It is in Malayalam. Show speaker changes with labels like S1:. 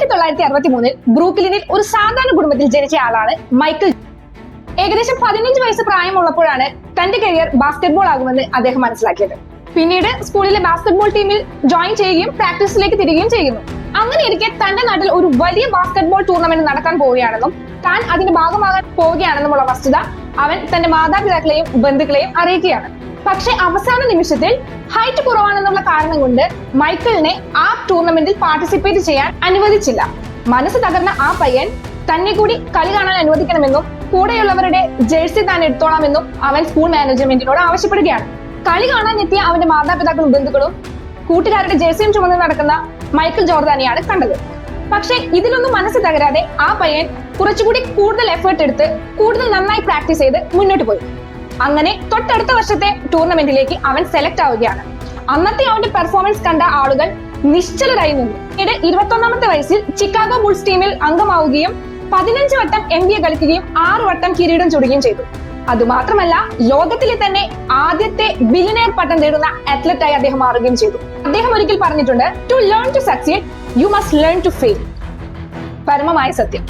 S1: 1963 ബ്രൂക്ലിനിൽ ഒരു സാധാരണ കുടുംബത്തിൽ ജനിച്ച ആളാണ് മൈക്കിൾ. ഏകദേശം 15 വയസ്സ് പ്രായമുള്ളപ്പോഴാണ് തന്റെ കരിയർ ബാസ്കറ്റ്ബോൾ ആകുമെന്ന് അദ്ദേഹം മനസ്സിലാക്കിയത്. പിന്നീട് സ്കൂളിലെ ബാസ്കറ്റ്ബോൾ ടീമിൽ ജോയിൻ ചെയ്യുകയും പ്രാക്ടീസിലേക്ക് തിരികുകയും ചെയ്യുന്നു. അങ്ങനെ ഇരിക്കെ തന്റെ നാട്ടിൽ ഒരു വലിയ ബാസ്കറ്റ്ബോൾ ടൂർണമെന്റ് നടക്കാൻ പോവുകയാണെന്നും താൻ അതിന്റെ ഭാഗമാകാൻ പോവുകയാണെന്നുമുള്ള വസ്തുത അവൻ തന്റെ മാതാപിതാക്കളെയും ബന്ധുക്കളെയും അറിയിക്കുകയാണ്. പക്ഷെ അവസാന നിമിഷത്തിൽ ഹൈറ്റ് കുറവാണെന്നുള്ള കാരണം കൊണ്ട് മൈക്കിളിനെ ആ ടൂർണമെന്റിൽ പാർട്ടിസിപ്പേറ്റ് ചെയ്യാൻ അനുവദിച്ചില്ല. മനസ്സ് തകർന്ന ആ പയ്യൻ തന്നെ കൂടി കളി കാണാൻ അനുവദിക്കണമെന്നും കൂടെയുള്ളവരുടെ ജേഴ്സി താൻ എടുത്തോളാമെന്നും അവൻ സ്കൂൾ മാനേജ്മെന്റിനോട് ആവശ്യപ്പെടുകയാണ്. കളി കാണാൻ എത്തിയ അവന്റെ മാതാപിതാക്കളും ബന്ധുക്കളും കൂട്ടുകാരുടെ ജേഴ്സിയും ചുമന്ന് നടക്കുന്ന മൈക്കിൾ ജോർദാനെയാണ് കണ്ടത്. പക്ഷെ ഇതിലൊന്നും മനസ്സ് തകരാതെ ആ പയ്യൻ കുറച്ചുകൂടി കൂടുതൽ എഫേർട്ട് എടുത്ത് കൂടുതൽ നന്നായി പ്രാക്ടീസ് ചെയ്ത് മുന്നോട്ട് പോയി. അങ്ങനെ തൊട്ടടുത്ത വർഷത്തെ ടൂർണമെന്റിലേക്ക് അവൻ സെലക്ട് ആവുകയാണ്. അന്നത്തെ അവന്റെ പെർഫോമൻസ് കണ്ട ആളുകൾ നിശ്ചലരായി നിന്നു. 21ാമത്തെ വയസ്സിൽ ചിക്കാഗോ ബുൾസ് ടീമിൽ അംഗമാവുകയും 15 വട്ടം NBA കളിക്കുകയും 6 വട്ടം കിരീടം ചൂടുകയും ചെയ്തു. അതുമാത്രമല്ല, ലോകത്തിലെ തന്നെ ആദ്യത്തെ ബില്യനെയർ പട്ടം നേടുന്ന അത്ലറ്റായി അദ്ദേഹം മാറുകയും ചെയ്തു. അദ്ദേഹം ഒരിക്കൽ പറഞ്ഞിട്ടുണ്ട്, to learn to succeed you must learn to fail. പരമമായ സത്യം.